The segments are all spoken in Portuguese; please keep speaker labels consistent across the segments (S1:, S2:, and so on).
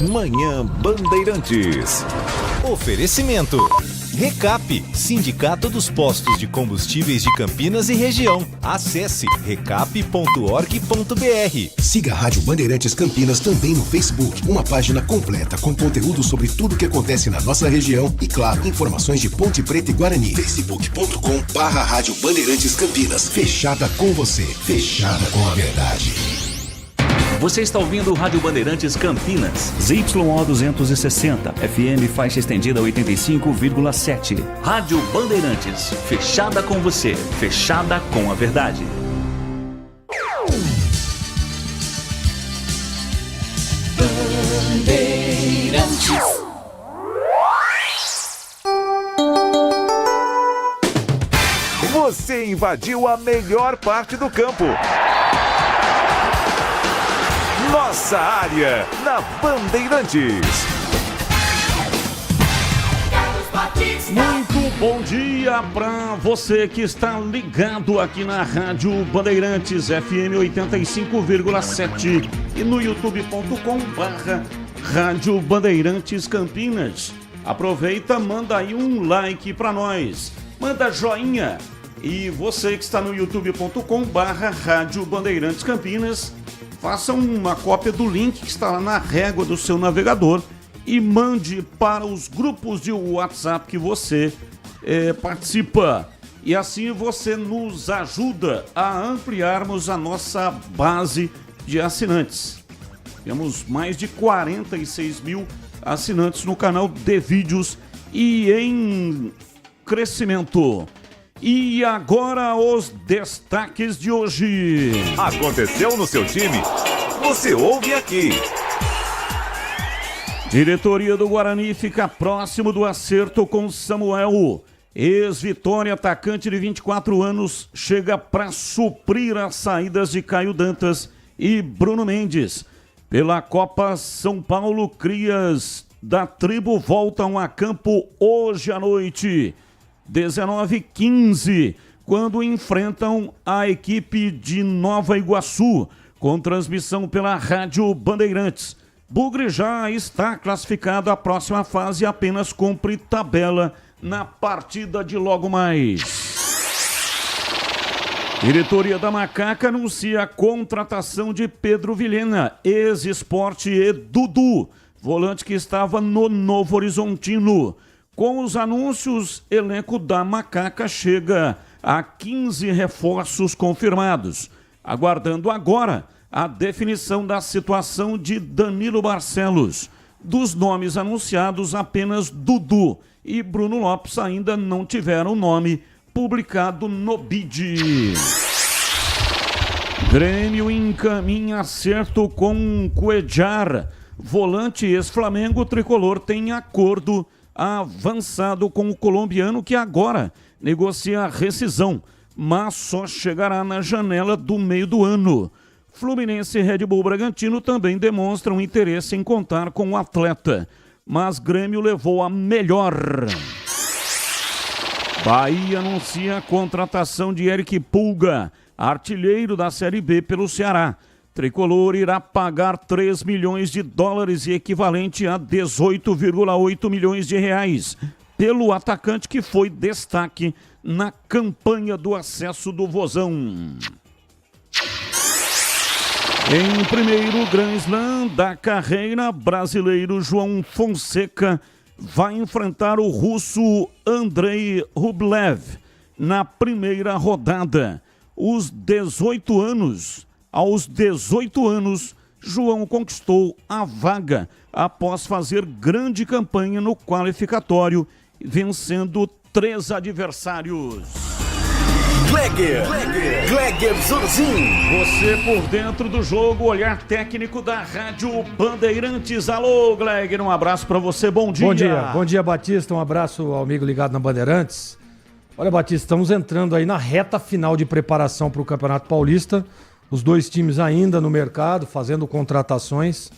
S1: Manhã Bandeirantes. Oferecimento. Recap, Sindicato dos Postos de Combustíveis de Campinas e Região. Acesse recap.org.br.
S2: Siga a Rádio Bandeirantes Campinas também no Facebook. Uma página completa com conteúdo sobre tudo o que acontece na nossa região e, claro, informações de Ponte Preta e Guarani. facebook.com/Rádio Bandeirantes Campinas. Fechada com você. Fechada com a verdade.
S3: Você está ouvindo o Rádio Bandeirantes Campinas, ZYO 260, FM faixa estendida 85,7. Rádio Bandeirantes, fechada com você, fechada com a verdade.
S4: Bandeirantes.
S5: Você invadiu a melhor parte do campo. Nossa área, na Bandeirantes.
S6: Muito bom dia para você que está ligado aqui na Rádio Bandeirantes FM 85,7 e no youtube.com/Rádio Bandeirantes Campinas. Aproveita, manda aí um like para nós, manda joinha. E você que está no youtube.com/Rádio Bandeirantes Campinas, faça uma cópia do link que está lá na régua do seu navegador e mande para os grupos de WhatsApp que você participa. E assim você nos ajuda a ampliarmos a nossa base de assinantes. Temos mais de 46 mil assinantes no canal de vídeos e em crescimento. E agora os destaques de hoje.
S5: Aconteceu no seu time? Você ouve aqui.
S6: Diretoria do Guarani fica próximo do acerto com Samuel. Ex-Vitória, atacante de 24 anos, chega para suprir as saídas de Caio Dantas e Bruno Mendes. Pela Copa São Paulo, crias da tribo voltam a campo hoje à noite. 19h15, quando enfrentam a equipe de Nova Iguaçu, com transmissão pela Rádio Bandeirantes. Bugre já está classificado à próxima fase e apenas cumpre tabela na partida de logo mais. Diretoria da Macaca anuncia a contratação de Pedro Vilhena, ex-Esporte e Dudu, volante que estava no Novo Horizontino. Com os anúncios, elenco da Macaca chega a 15 reforços confirmados, aguardando agora a definição da situação de Danilo Barcelos. Dos nomes anunciados, apenas Dudu e Bruno Lopes ainda não tiveram nome publicado no BID. Grêmio encaminha acerto com Cuejar. Volante ex-Flamengo tricolor tem acordo avançado com o colombiano que agora negocia a rescisão, mas só chegará na janela do meio do ano. Fluminense e Red Bull Bragantino também demonstram interesse em contar com o atleta, mas Grêmio levou a melhor. Bahia anuncia a contratação de Eric Pulga, artilheiro da Série B pelo Ceará. Tricolor irá pagar 3 milhões de dólares e equivalente a 18,8 milhões de reais pelo atacante que foi destaque na campanha do acesso do Vozão. Em primeiro Grand Slam da carreira, brasileiro João Fonseca vai enfrentar o russo Andrei Rublev na primeira rodada. Aos 18 anos, João conquistou a vaga após fazer grande campanha no qualificatório, vencendo 3 adversários.
S2: Gleger Zorzin.
S6: Você por dentro do jogo, olhar técnico da Rádio Bandeirantes. Alô, Gleger, um abraço para você, bom dia.
S7: Bom dia, Batista, um abraço ao amigo ligado na Bandeirantes. Olha, Batista, estamos entrando aí na reta final de preparação para o Campeonato Paulista. Os dois times ainda no mercado, fazendo contratações.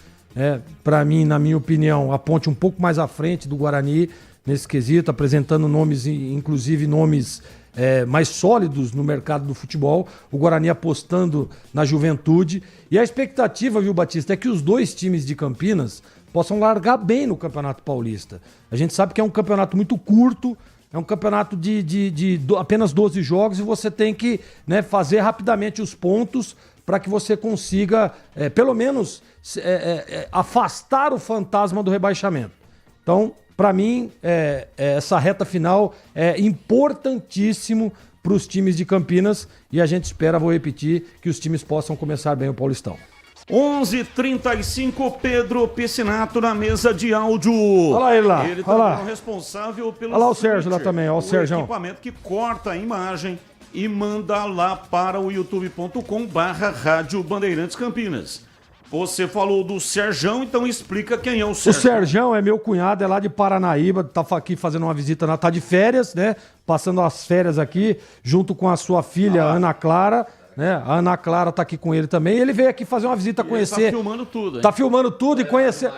S7: Para mim, na minha opinião, a Ponte um pouco mais à frente do Guarani nesse quesito, apresentando nomes, inclusive nomes mais sólidos no mercado do futebol. O Guarani apostando na juventude. E a expectativa, viu, Batista, é que os dois times de Campinas possam largar bem no Campeonato Paulista. A gente sabe que é um campeonato muito curto, é um campeonato de apenas 12 jogos e você tem que, né, fazer rapidamente os pontos para que você consiga, pelo menos, afastar o fantasma do rebaixamento. Então, para mim, essa reta final é importantíssimo para os times de Campinas e a gente espera, vou repetir, que os times possam começar bem o Paulistão.
S6: 11h35, Pedro Piscinato na mesa de áudio.
S7: Olha lá ele lá.
S6: Ele também é o responsável pelo
S7: Olha lá o Sérgio lá também, olha o Sérgio.
S6: Equipamento que corta a imagem e manda lá para o youtube.com/Rádio Bandeirantes Campinas. Você falou do Serjão, então explica quem é o Sérgio.
S7: O Serjão é meu cunhado, é lá de Paranaíba, tá aqui fazendo uma visita, tá de férias, né? Passando as férias aqui, junto com a sua filha, Ana Clara. Né? A Ana Clara tá aqui com ele também. Ele veio aqui fazer uma visita, conhecer.
S6: Ele tá filmando tudo, hein?
S7: Tá filmando tudo e conhecer.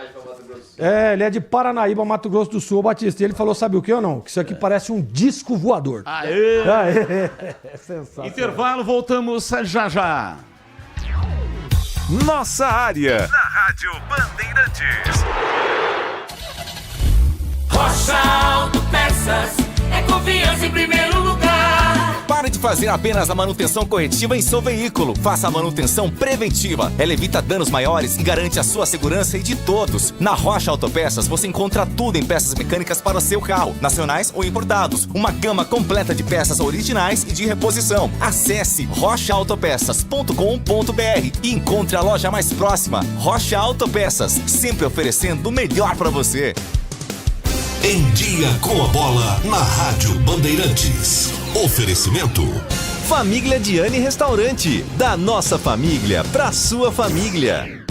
S7: Ele é de Paranaíba, Mato Grosso do Sul, Batista. E ele falou, sabe o que ou não? Que isso aqui parece um disco voador.
S6: Aê!
S7: É sensacional.
S6: Intervalo, voltamos já já.
S5: Nossa área, na Rádio Bandeirantes.
S4: Rocha Autopeças, é confiança em primeiro lugar.
S8: Pare de fazer apenas a manutenção corretiva em seu veículo. Faça a manutenção preventiva. Ela evita danos maiores e garante a sua segurança e de todos. Na Rocha Autopeças você encontra tudo em peças mecânicas para o seu carro, nacionais ou importados. Uma gama completa de peças originais e de reposição. Acesse rochaautopeças.com.br e encontre a loja mais próxima. Rocha Autopeças, sempre oferecendo o melhor para você.
S2: Em Dia com a Bola, na Rádio Bandeirantes. Oferecimento.
S1: Família Diani Restaurante. Da nossa família pra sua família.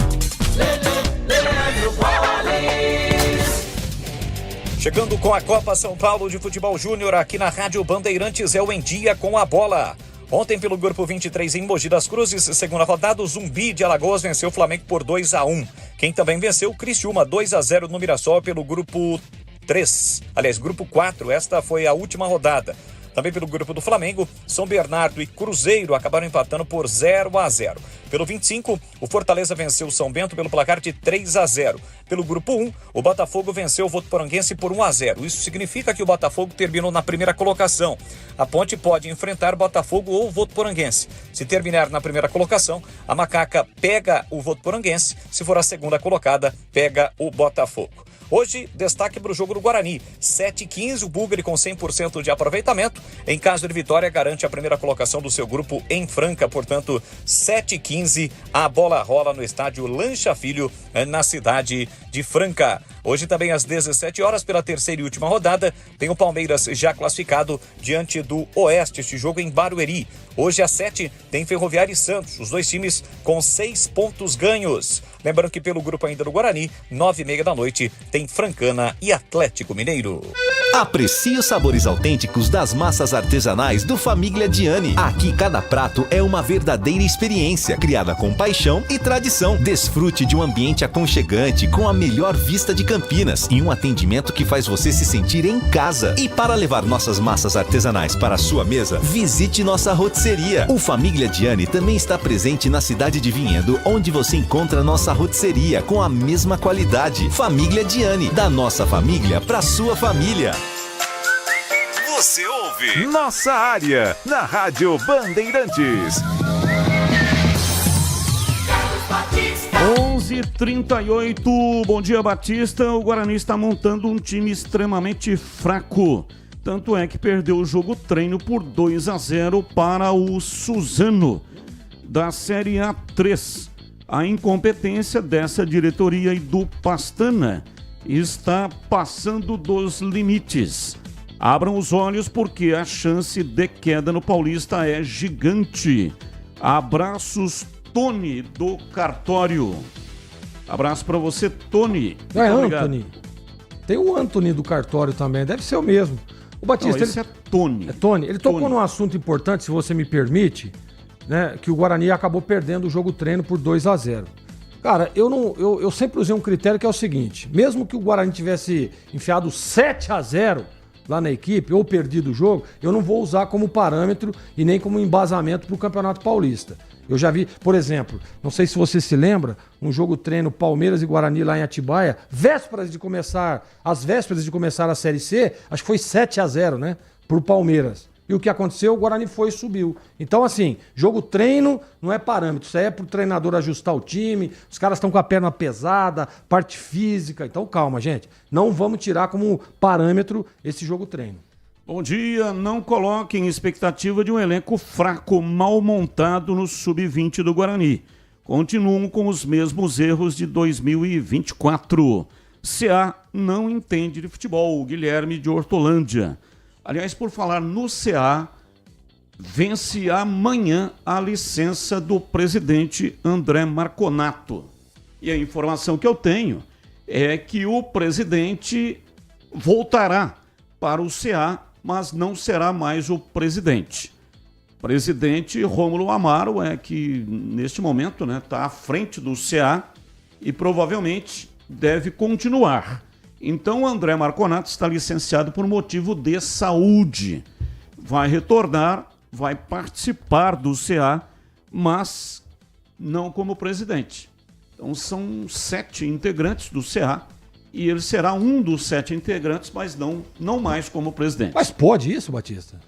S9: Chegando com a Copa São Paulo de Futebol Júnior aqui na Rádio Bandeirantes, é o Em Dia com a Bola. Ontem, pelo Grupo 23 em Mogi das Cruzes, segunda rodada, o Zumbi de Alagoas venceu o Flamengo por 2-1. Quem também venceu o Criciúma 2-0 no Mirassol pelo Grupo 3. Aliás, Grupo 4, esta foi a última rodada. Também pelo grupo do Flamengo, São Bernardo e Cruzeiro acabaram empatando por 0-0. Pelo 25, o Fortaleza venceu o São Bento pelo placar de 3-0. Pelo grupo 1, o Botafogo venceu o Votuporanguense por 1-0. Isso significa que o Botafogo terminou na primeira colocação. A Ponte pode enfrentar Botafogo ou Votuporanguense. Se terminar na primeira colocação, a Macaca pega o Votuporanguense. Se for a segunda colocada, pega o Botafogo. Hoje, destaque para o jogo do Guarani. 7h15, o Bugre com 100% de aproveitamento. Em caso de vitória, garante a primeira colocação do seu grupo em Franca. Portanto, 7h15, a bola rola no estádio Lancha Filho, na cidade de Franca. Hoje também às 17 horas, pela terceira e última rodada, tem o Palmeiras já classificado diante do Oeste, este jogo em Barueri. Hoje às 7 tem Ferroviária e Santos, os dois times com 6 pontos ganhos. Lembrando que pelo grupo ainda do Guarani, 9h30 da noite, tem Francana e Atlético Mineiro.
S1: Aprecie os sabores autênticos das massas artesanais do Família Diani. Aqui cada prato é uma verdadeira experiência, criada com paixão e tradição. Desfrute de um ambiente aconchegante com a melhor vista de Campinas e um atendimento que faz você se sentir em casa. E para levar nossas massas artesanais para a sua mesa, visite nossa rotisseria. O Família Diani também está presente na cidade de Vinhedo, onde você encontra nossa rotisseria com a mesma qualidade. Família Diani, da nossa família para sua família.
S5: Você ouve Nossa Área, na Rádio Bandeirantes.
S6: 11h38, bom dia, Batista. O Guarani está montando um time extremamente fraco. Tanto é que perdeu o jogo treino por 2-0 para o Suzano, da Série A3. A incompetência dessa diretoria e do Pastana está passando dos limites. Abram os olhos porque a chance de queda no Paulista é gigante. Abraços, Tony do Cartório. Abraço pra você, Tony.
S7: Não é Anthony? Tem o Anthony do Cartório também, deve ser o mesmo. O Batista,
S6: não, esse é Tony.
S7: É Tony. Ele tocou
S6: Tony.
S7: num assunto importante, se você me permite, né, que o Guarani acabou perdendo o jogo treino por 2-0. Cara, eu sempre usei um critério que é o seguinte: mesmo que o Guarani tivesse enfiado 7-0 lá na equipe, ou perdido o jogo, eu não vou usar como parâmetro e nem como embasamento para o Campeonato Paulista. Eu já vi, por exemplo, não sei se você se lembra, um jogo treino Palmeiras e Guarani lá em Atibaia, às vésperas de começar a Série C, acho que foi 7-0, né? Pro Palmeiras. E o que aconteceu? O Guarani foi e subiu. Então, assim, jogo treino não é parâmetro. Isso aí é pro treinador ajustar o time. Os caras estão com a perna pesada, parte física. Então, calma, gente. Não vamos tirar como parâmetro esse jogo treino.
S6: Bom dia. Não coloquem expectativa de um elenco fraco, mal montado no Sub-20 do Guarani. Continuam com os mesmos erros de 2024. CA não entende de futebol. Guilherme de Hortolândia. Aliás, por falar no CA, vence amanhã a licença do presidente André Marconato. E a informação que eu tenho é que o presidente voltará para o CA, mas não será mais o presidente. O presidente Rômulo Amaro é que, neste momento, está à frente do CA e provavelmente deve continuar. Então, o André Marconato está licenciado por motivo de saúde. Vai retornar, vai participar do CA, mas não como presidente. Então, são 7 integrantes do CA e ele será um dos 7 integrantes, mas não mais como presidente.
S7: Mas pode isso, Batista?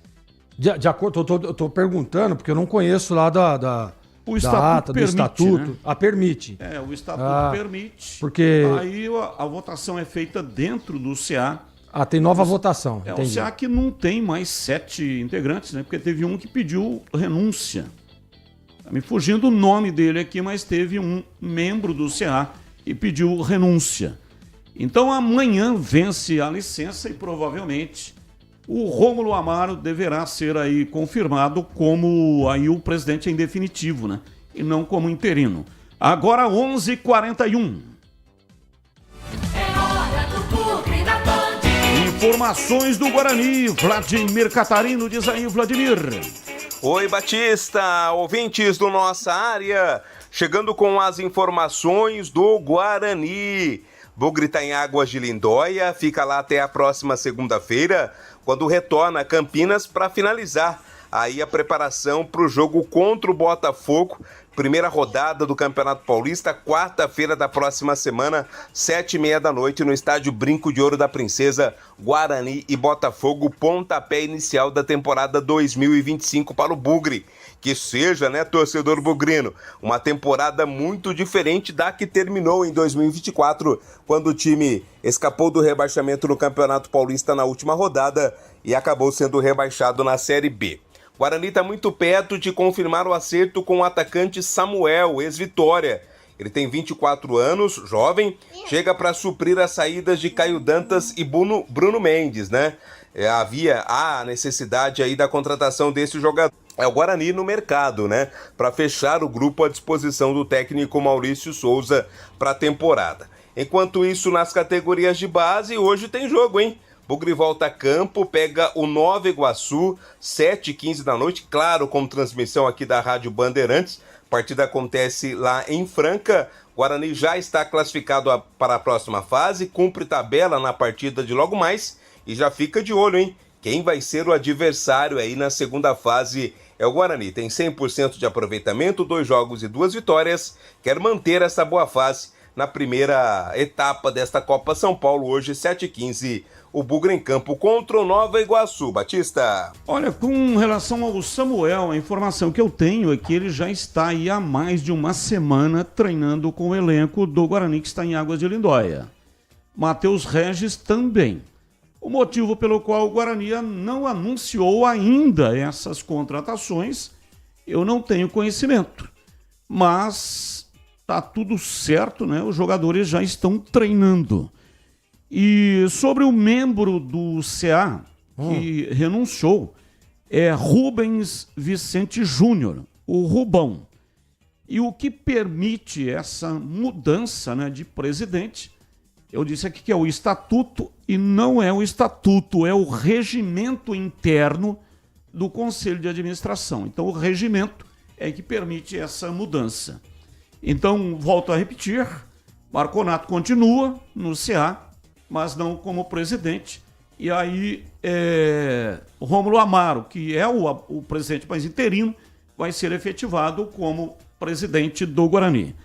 S7: De acordo, eu estou perguntando, porque eu não conheço lá
S6: o estatuto permite,
S7: estatuto.
S6: Né?
S7: Permite.
S6: O estatuto permite.
S7: Porque
S6: aí a votação é feita dentro do CA.
S7: Tem nova votação.
S6: O CA que não tem mais 7 integrantes, né? Porque teve um que pediu renúncia. Tá me fugindo o nome dele aqui, mas teve um membro do CA e pediu renúncia. Então amanhã vence a licença e provavelmente o Rômulo Amaro deverá ser aí confirmado como aí o presidente em definitivo, né? E não como interino. Agora 11h41.
S4: É hora do Bugre da Band.
S6: Informações do Guarani. Vladimir Catarino, diz aí, Vladimir.
S10: Oi, Batista, ouvintes do Nossa Área. Chegando com as informações do Guarani. Bugre está em Águas de Lindóia, fica lá até a próxima segunda-feira, quando retorna a Campinas para finalizar aí a preparação para o jogo contra o Botafogo, primeira rodada do Campeonato Paulista, quarta-feira da próxima semana, 7h30 da noite, no estádio Brinco de Ouro da Princesa, Guarani e Botafogo, pontapé inicial da temporada 2025 para o Bugre. Que seja, né, torcedor bugrino, uma temporada muito diferente da que terminou em 2024, quando o time escapou do rebaixamento no Campeonato Paulista na última rodada e acabou sendo rebaixado na Série B. Guarani está muito perto de confirmar o acerto com o atacante Samuel, ex-Vitória. Ele tem 24 anos, jovem, chega para suprir as saídas de Caio Dantas e Bruno Mendes, né? Havia a necessidade aí da contratação desse jogador. É o Guarani no mercado, né? Para fechar o grupo à disposição do técnico Maurício Souza para a temporada. Enquanto isso, nas categorias de base, hoje tem jogo, hein? Bugre volta a campo, pega o Nova Iguaçu, 7h15 da noite, claro, com transmissão aqui da Rádio Bandeirantes. A partida acontece lá em Franca. Guarani já está classificado para a próxima fase, cumpre tabela na partida de logo mais e já fica de olho, hein? Quem vai ser o adversário aí na segunda fase é o Guarani. Tem 100% de aproveitamento, 2 jogos e 2 vitórias. Quer manter essa boa fase na primeira etapa desta Copa São Paulo. Hoje, 7h15, o Bugre em campo contra o Nova Iguaçu. Batista.
S6: Olha, com relação ao Samuel, a informação que eu tenho é que ele já está aí há mais de uma semana treinando com o elenco do Guarani, que está em Águas de Lindóia. Matheus Regis também. O motivo pelo qual o Guarani não anunciou ainda essas contratações, eu não tenho conhecimento. Mas tá tudo certo, né? Os jogadores já estão treinando. E sobre o membro do CA que renunciou, é Rubens Vicente Júnior, o Rubão. E o que permite essa mudança, né, de presidente, eu disse aqui que é o estatuto, e não é o estatuto, é o regimento interno do Conselho de Administração. Então, o regimento é que permite essa mudança. Então, volto a repetir, Marconato continua no CA, mas não como presidente. E aí, Rômulo Amaro, que é o presidente mais interino, vai ser efetivado como presidente do Guarani.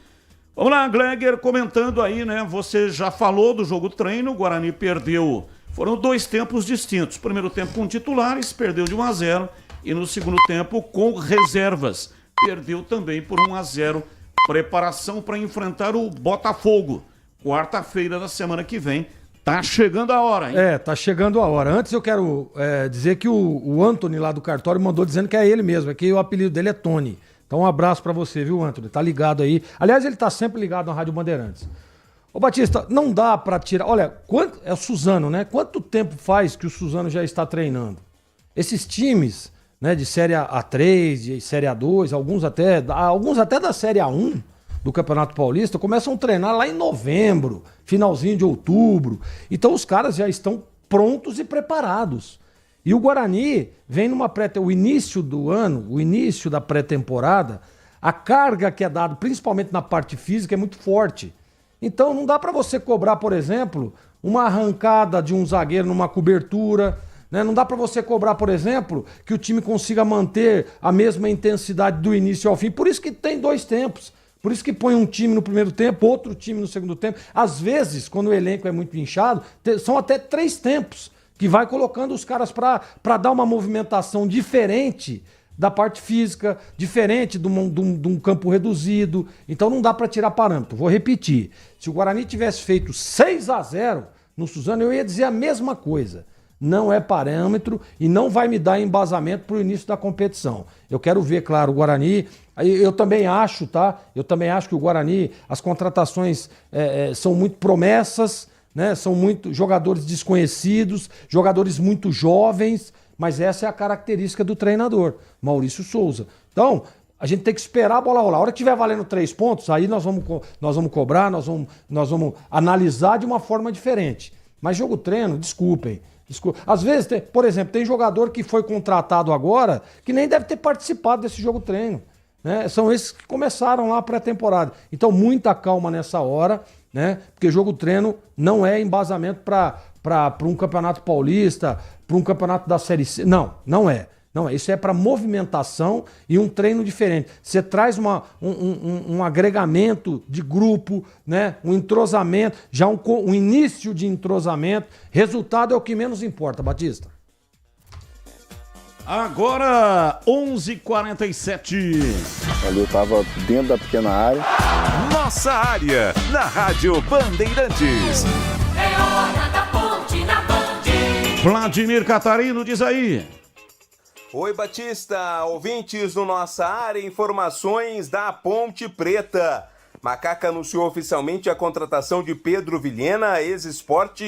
S6: Vamos lá, Gleger, comentando aí, né? Você já falou do jogo treino, o Guarani perdeu, foram 2 tempos distintos. Primeiro tempo com titulares, perdeu de 1-0, e no segundo tempo com reservas, perdeu também por 1-0. Preparação para enfrentar o Botafogo, quarta-feira da semana que vem. Tá chegando a hora, hein?
S7: Tá chegando a hora. Antes eu quero dizer que o Anthony lá do cartório mandou dizendo que é ele mesmo, é que o apelido dele é Tony. Então um abraço pra você, viu, Anthony? Tá ligado aí. Aliás, ele tá sempre ligado na Rádio Bandeirantes. Ô, Batista, não dá pra tirar... Olha, é o Suzano, né? Quanto tempo faz que o Suzano já está treinando? Esses times, né, de Série A3, de Série A2, alguns até da Série A1 do Campeonato Paulista, começam a treinar lá em novembro, finalzinho de outubro. Então os caras já estão prontos e preparados. E o Guarani vem o início do ano, o início da pré-temporada, a carga que é dada, principalmente na parte física, é muito forte. Então não dá para você cobrar, por exemplo, uma arrancada de um zagueiro numa cobertura, né? Não dá para você cobrar, por exemplo, que o time consiga manter a mesma intensidade do início ao fim. Por isso que tem 2 tempos. Por isso que põe um time no primeiro tempo, outro time no segundo tempo. Às vezes, quando o elenco é muito inchado, são até 3 tempos que vai colocando os caras para dar uma movimentação diferente da parte física, diferente de um campo reduzido. Então não dá para tirar parâmetro. Vou repetir. Se o Guarani tivesse feito 6-0 no Suzano, eu ia dizer a mesma coisa. Não é parâmetro e não vai me dar embasamento para o início da competição. Eu quero ver, claro, o Guarani. Eu também acho, tá? Eu também acho que o Guarani, as contratações são muito promessas, né? São muito jogadores desconhecidos, jogadores muito jovens, mas essa é a característica do treinador, Maurício Souza. Então, a gente tem que esperar a bola rolar. A hora que estiver valendo 3 pontos, aí nós vamos cobrar, nós vamos analisar de uma forma diferente. Mas jogo treino, desculpem. Às vezes, por exemplo, tem jogador que foi contratado agora que nem deve ter participado desse jogo treino, né? São esses que começaram lá a pré-temporada. Então, muita calma nessa hora, né? Porque jogo treino não é embasamento para um campeonato paulista, para um campeonato da Série C. Não é. Isso é para movimentação e um treino diferente. Você traz um agregamento de grupo, né? Um entrosamento, já um início de entrosamento. Resultado é o que menos importa, Batista.
S6: Agora, 11h47.
S11: Ali eu estava dentro da pequena área.
S5: Nossa área, na Rádio Bandeirantes.
S4: É hora da ponte na Band.
S6: Vladimir Catarino, diz aí.
S10: Oi, Batista, ouvintes do Nossa Área, informações da Ponte Preta. Macaca anunciou oficialmente a contratação de Pedro Vilhena, ex-Sport,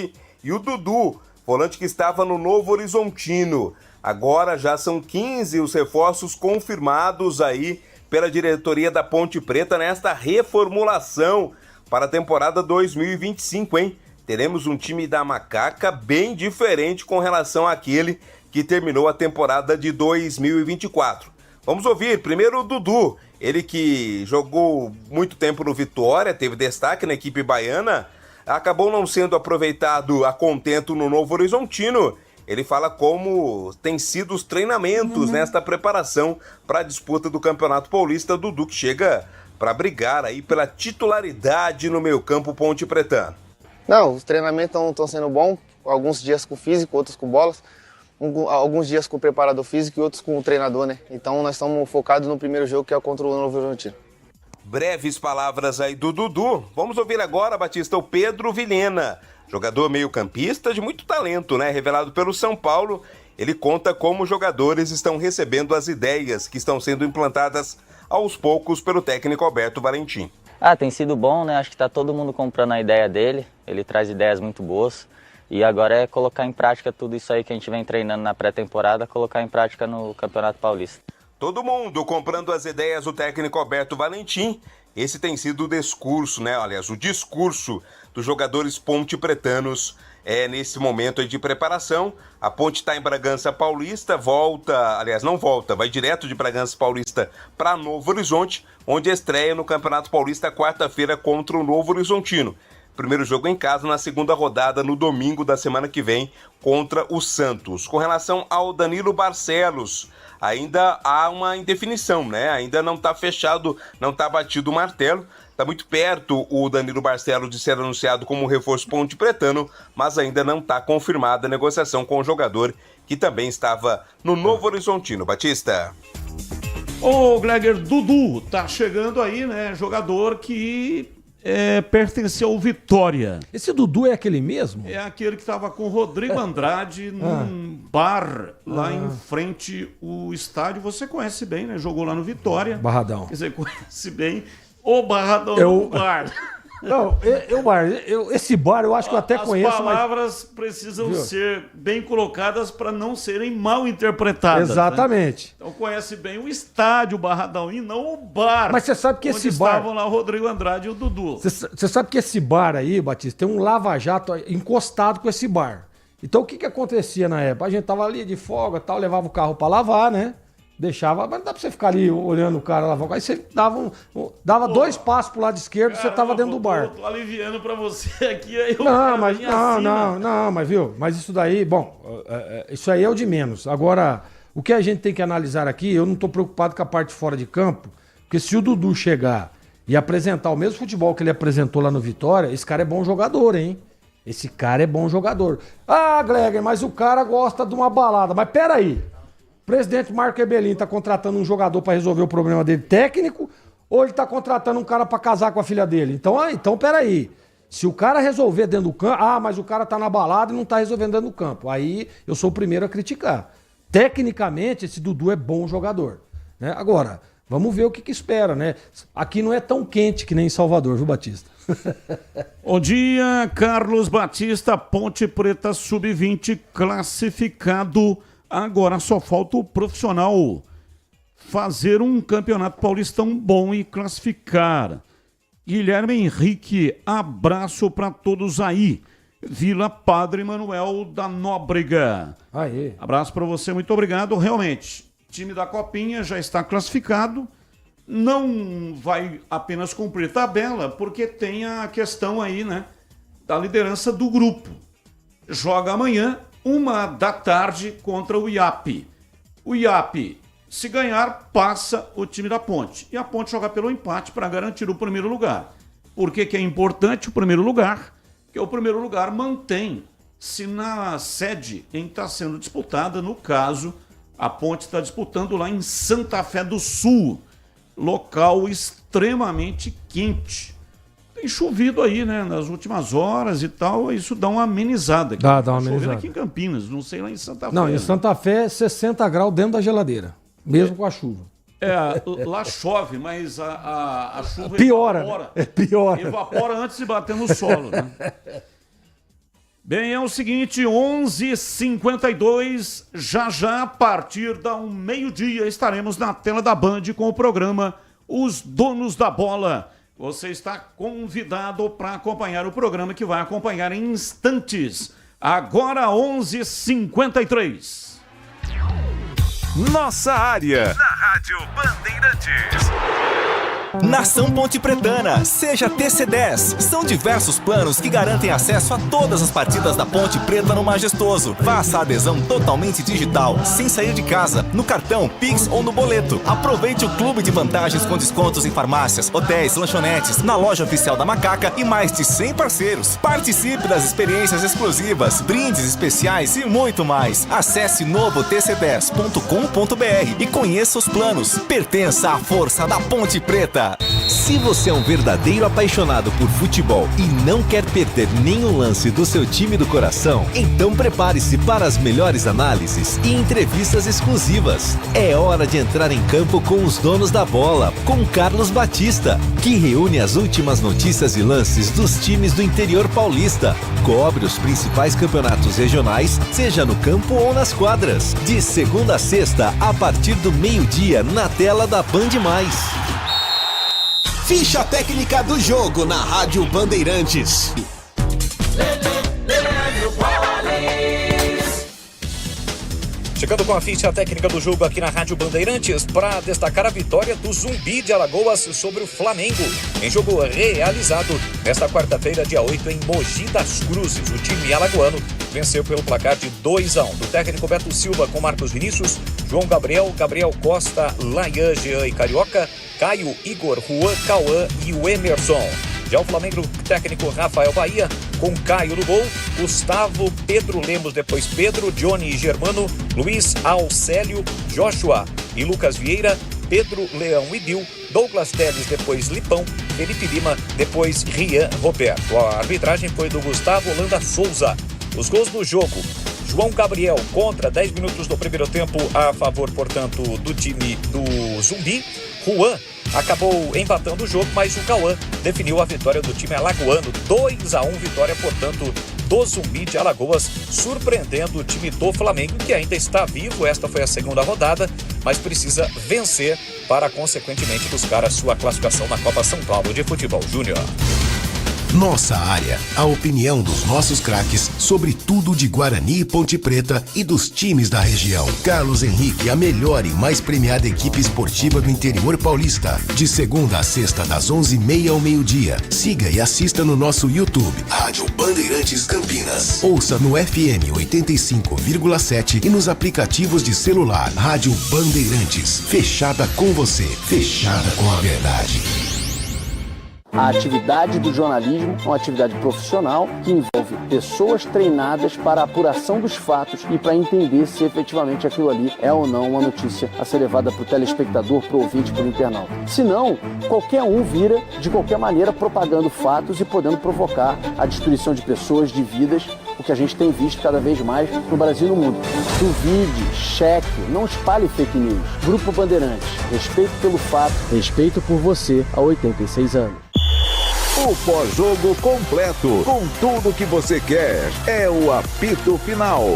S10: e o Dudu, volante que estava no Novo Horizontino. Agora já são 15 os reforços confirmados aí pela diretoria da Ponte Preta nesta reformulação para a temporada 2025, hein? Teremos um time da Macaca bem diferente com relação àquele que terminou a temporada de 2024. Vamos ouvir primeiro o Dudu, ele que jogou muito tempo no Vitória, teve destaque na equipe baiana, acabou não sendo aproveitado a contento no Novo Horizontino. Ele fala como tem sido os treinamentos nesta preparação para a disputa do Campeonato Paulista. Dudu que chega para brigar aí pela titularidade no meio-campo ponte pretano.
S12: Não, os treinamentos estão sendo bons, alguns dias com físico, outros com bolas. Alguns dias com o preparador físico e outros com o treinador, né? Então nós estamos focados no primeiro jogo, que é contra o Novo Horizontino.
S10: Breves palavras aí do Dudu. Vamos ouvir agora, Batista, o Pedro Vilhena, jogador meio-campista de muito talento, né? Revelado pelo São Paulo. Ele conta como os jogadores estão recebendo as ideias que estão sendo implantadas aos poucos pelo técnico Alberto Valentim.
S13: Tem sido bom, né? Acho que tá todo mundo comprando a ideia dele. Ele traz ideias muito boas. E agora é colocar em prática tudo isso aí que a gente vem treinando na pré-temporada, colocar em prática no Campeonato Paulista.
S10: Todo mundo comprando as ideias do técnico Alberto Valentim. Esse tem sido o discurso, né? Aliás, o discurso dos jogadores ponte-pretanos nesse momento aí de preparação. A Ponte está em Bragança Paulista, vai direto de Bragança Paulista para Novo Horizonte, onde estreia no Campeonato Paulista quarta-feira contra o Novo Horizontino. Primeiro jogo em casa na segunda rodada no domingo da semana que vem contra o Santos. Com relação ao Danilo Barcelos, ainda há uma indefinição, né? Ainda não está fechado, não está batido o martelo. Está muito perto o Danilo Barcelos de ser anunciado como reforço pontepretano, mas ainda não está confirmada a negociação com o jogador que também estava no Novo Horizontino. Batista.
S6: Ô, Gleger, Dudu tá chegando aí, né? Jogador que pertence ao Vitória.
S7: Esse Dudu é aquele mesmo?
S6: É aquele que estava com o Rodrigo Andrade num bar lá em frente ao estádio. Você conhece bem, né? Jogou lá no Vitória.
S7: Barradão.
S6: Quer dizer, conhece bem o Barradão no bar.
S7: Não, esse bar eu acho que eu até conheço.
S6: As palavras precisam ser bem colocadas para não serem mal interpretadas.
S7: Exatamente.
S6: Né? Então conhece bem o estádio Barradão e não o bar.
S7: Mas você sabe que esse bar...
S6: estavam lá o Rodrigo Andrade e o Dudu.
S7: Você sabe que esse bar aí, Batista, tem um lava-jato encostado com esse bar. Então o que acontecia na época? A gente tava ali de folga e tal, levava o carro para lavar, né? Deixava, mas não dá pra você ficar ali olhando o cara lavar. Aí você dava 2 passos pro lado esquerdo e você tava dentro do bar.
S6: Eu tô aliviando pra você aqui. Aí
S7: mas viu? Mas isso daí, bom, isso aí é o de menos. Agora, o que a gente tem que analisar aqui, eu não tô preocupado com a parte fora de campo, porque se o Dudu chegar e apresentar o mesmo futebol que ele apresentou lá no Vitória, esse cara é bom jogador, hein? Esse cara é bom jogador. Ah, Gleger, mas o cara gosta de uma balada. Mas peraí. O presidente Marco Ebelin tá contratando um jogador para resolver o problema dele técnico ou ele tá contratando um cara para casar com a filha dele? Então peraí. Se o cara resolver dentro do campo... mas o cara tá na balada e não tá resolvendo dentro do campo. Aí eu sou o primeiro a criticar. Tecnicamente, esse Dudu é bom jogador. Né? Agora, vamos ver o que espera, né? Aqui não é tão quente que nem em Salvador, viu, Batista?
S6: Bom dia, Carlos Batista, Ponte Preta Sub-20 classificado. Agora só falta o profissional fazer um campeonato paulistão bom e classificar. Guilherme Henrique, abraço para todos aí. Vila Padre Manuel da Nóbrega.
S7: Aê.
S6: Abraço para você, muito obrigado. Realmente, time da Copinha já está classificado. Não vai apenas cumprir tabela, porque tem a questão aí, né, da liderança do grupo. Joga amanhã, 13h contra o IAP. O IAP, se ganhar, passa o time da Ponte. E a Ponte joga pelo empate para garantir o primeiro lugar. Por que é importante o primeiro lugar? Porque o primeiro lugar mantém-se na sede em que está sendo disputada. No caso, a Ponte está disputando lá em Santa Fé do Sul. Local extremamente quente. Tem chovido aí, né, nas últimas horas e tal, isso dá uma amenizada.
S7: Dá uma
S6: amenizada.
S7: amenizada.
S6: Aqui em Campinas, não sei lá em Santa Fé.
S7: Não, em Santa Fé, 60 graus dentro da geladeira, mesmo com a chuva.
S6: Lá chove, mas a chuva
S7: piora,
S6: evapora.
S7: Piora.
S6: Evapora antes de bater no solo, né? Bem, é o seguinte, 11h52, já a partir da meio-dia estaremos na tela da Band com o programa Os Donos da Bola. Você está convidado para acompanhar o programa que vai acompanhar em instantes. Agora 11h53.
S5: Nossa área. Na Rádio Bandeirantes.
S8: Nação Ponte Pretana, seja TC10. São diversos planos que garantem acesso a todas as partidas da Ponte Preta no Majestoso. Faça a adesão totalmente digital, sem sair de casa, no cartão, Pix ou no boleto. Aproveite o clube de vantagens com descontos em farmácias, hotéis, lanchonetes, na loja oficial da Macaca e mais de 100 parceiros. Participe das experiências exclusivas, brindes especiais e muito mais. Acesse novotc10.com.br e conheça os planos. Pertença à força da Ponte Preta.
S1: Se você é um verdadeiro apaixonado por futebol e não quer perder nenhum lance do seu time do coração, então prepare-se para as melhores análises e entrevistas exclusivas. É hora de entrar em campo com os donos da bola, com Carlos Batista, que reúne as últimas notícias e lances dos times do interior paulista. Cobre os principais campeonatos regionais, seja no campo ou nas quadras. De segunda a sexta, a partir do meio-dia, na tela da Band+.
S14: Ficha técnica do jogo na Rádio Bandeirantes.
S9: Chegando com a ficha técnica do jogo aqui na Rádio Bandeirantes para destacar a vitória do Zumbi de Alagoas sobre o Flamengo, em jogo realizado nesta quarta-feira, dia 8, em Mogi das Cruzes. O time alagoano venceu pelo placar de 2-1. Do técnico Beto Silva com Marcos Vinícius, João Gabriel, Gabriel Costa, Layan, Jean e Carioca, Caio, Igor, Juan, Cauã e o Emerson. Já o Flamengo, técnico Rafael Bahia, com Caio no gol, Gustavo, Pedro Lemos, depois Pedro, Johnny e Germano, Luiz Alcélio, Joshua e Lucas Vieira, Pedro, Leão e Bill, Douglas Teles, depois Lipão, Felipe Lima, depois Rian Roberto. A arbitragem foi do Gustavo Holanda Souza. Os gols do jogo: João Gabriel contra 10 minutos do primeiro tempo a favor, portanto, do time do Zumbi. Juan acabou empatando o jogo, mas o Cauã definiu a vitória do time alagoano. 2-1, vitória, portanto, do Zumbi de Alagoas, surpreendendo o time do Flamengo, que ainda está vivo. Esta foi a segunda rodada, mas precisa vencer para, consequentemente, buscar a sua classificação na Copa São Paulo de Futebol Júnior.
S2: Nossa área, a opinião dos nossos craques sobre tudo de Guarani e Ponte Preta e dos times da região. Carlos Henrique, a melhor e mais premiada equipe esportiva do interior paulista. De segunda a sexta, das 11h30 ao meio-dia. Siga e assista no nosso YouTube, Rádio Bandeirantes Campinas. Ouça no FM 85,7 e nos aplicativos de celular. Rádio Bandeirantes, fechada com você, fechada com a verdade.
S15: A atividade do jornalismo é uma atividade profissional que envolve pessoas treinadas para a apuração dos fatos e para entender se efetivamente aquilo ali é ou não uma notícia a ser levada para o telespectador, para o ouvinte, para o internauta. Senão, qualquer um vira, de qualquer maneira, propagando fatos e podendo provocar a destruição de pessoas, de vidas, o que a gente tem visto cada vez mais no Brasil e no mundo. Duvide, cheque, não espalhe fake news. Grupo Bandeirantes, respeito pelo fato, respeito por você há 86 anos.
S5: O pós-jogo completo, com tudo que você quer, é o apito final.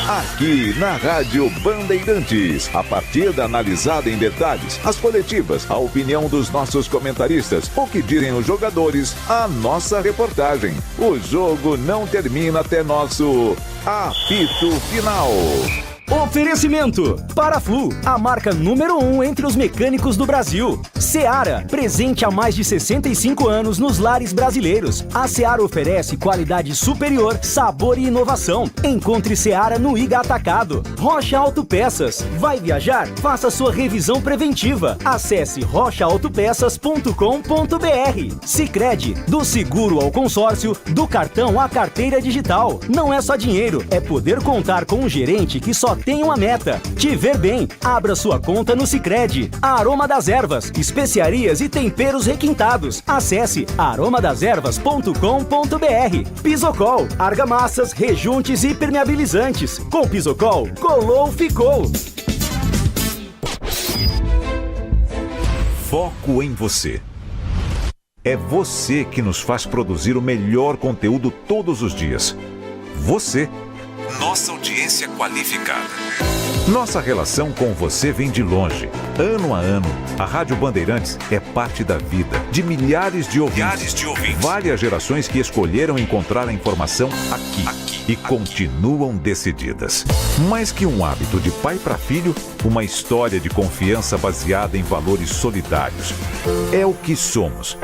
S5: Aqui na Rádio Bandeirantes, a partida analisada em detalhes, as coletivas, a opinião dos nossos comentaristas, o que dizem os jogadores, a nossa reportagem. O jogo não termina até nosso apito final.
S16: Oferecimento: Paraflu, a marca número 1 entre os mecânicos do Brasil. Seara, presente há mais de 65 anos nos lares brasileiros. A Seara oferece qualidade superior, sabor e inovação. Encontre Seara no Iga Atacado. Rocha Autopeças. Vai viajar? Faça sua revisão preventiva. Acesse rochaautopeças.com.br. Sicredi, do seguro ao consórcio, do cartão à carteira digital. Não é só dinheiro, é poder contar com um gerente que só tem uma meta: te ver bem. Abra sua conta no Sicredi. Aroma das Ervas, especiarias e temperos requintados. Acesse aromadeservas.com.br. Pisocol, argamassas, rejuntes e permeabilizantes. Com Pisocol, colou, ficou.
S5: Foco em você. É você que nos faz produzir o melhor conteúdo todos os dias. Você. Nossa audiência qualificada. Nossa relação com você vem de longe. Ano a ano, a Rádio Bandeirantes é parte da vida de milhares de ouvintes. Várias gerações que escolheram encontrar a informação aqui e continuam decididas. Mais que um hábito de pai para filho, uma história de confiança baseada em valores solidários. É o que somos.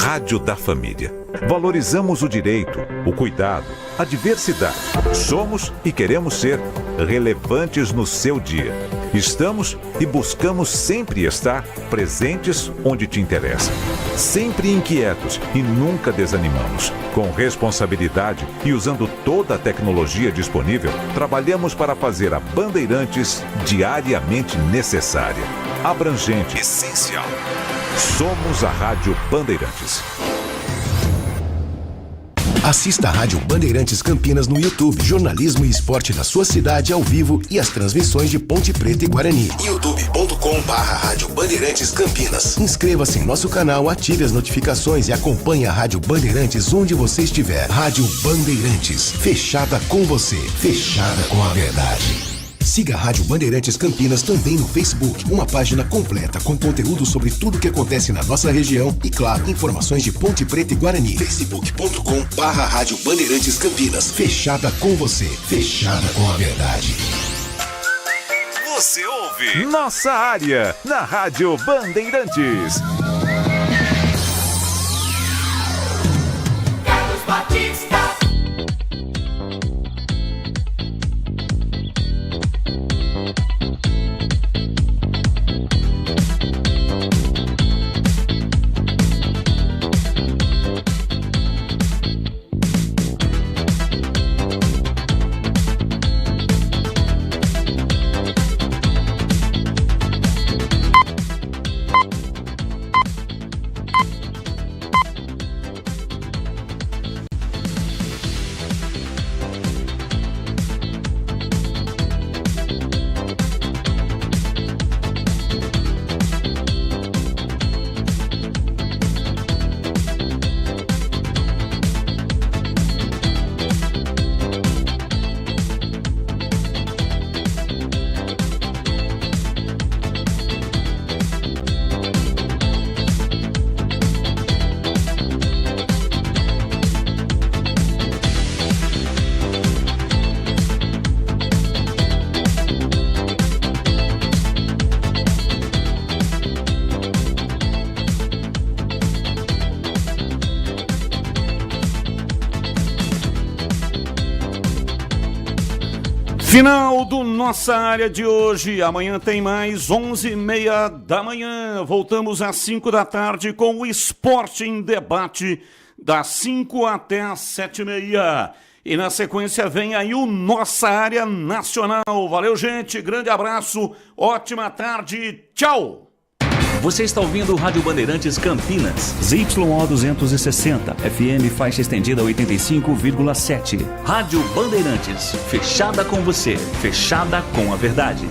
S5: Rádio da Família. Valorizamos o direito, o cuidado, a diversidade. Somos e queremos ser relevantes no seu dia. Estamos e buscamos sempre estar presentes onde te interessa. Sempre inquietos e nunca desanimamos. Com responsabilidade e usando toda a tecnologia disponível, trabalhamos para fazer a Bandeirantes diariamente necessária, abrangente, essencial. Somos a Rádio Bandeirantes.
S2: Assista a Rádio Bandeirantes Campinas no YouTube. Jornalismo e esporte da sua cidade ao vivo e as transmissões de Ponte Preta e Guarani. youtube.com/Rádio Bandeirantes Campinas. Inscreva-se em nosso canal, ative as notificações e acompanhe a Rádio Bandeirantes onde você estiver. Rádio Bandeirantes, fechada com você, fechada com a verdade. Siga a Rádio Bandeirantes Campinas também no Facebook, uma página completa com conteúdo sobre tudo que acontece na nossa região e, claro, informações de Ponte Preta e Guarani. facebook.com/Rádio Bandeirantes Campinas, fechada com você, fechada com a verdade.
S5: Você ouve Nossa Área, na Rádio Bandeirantes.
S4: Carlos Batista.
S6: Final do Nossa Área de hoje. Amanhã tem mais, 11h30 da manhã. Voltamos às 5 da tarde com o Esporte em Debate, das 5 até as 7h30. E na sequência vem aí o Nossa Área Nacional. Valeu, gente. Grande abraço. Ótima tarde. Tchau.
S3: Você está ouvindo o Rádio Bandeirantes Campinas, ZYO 260, FM faixa estendida 85,7. Rádio Bandeirantes, fechada com você, fechada com a verdade.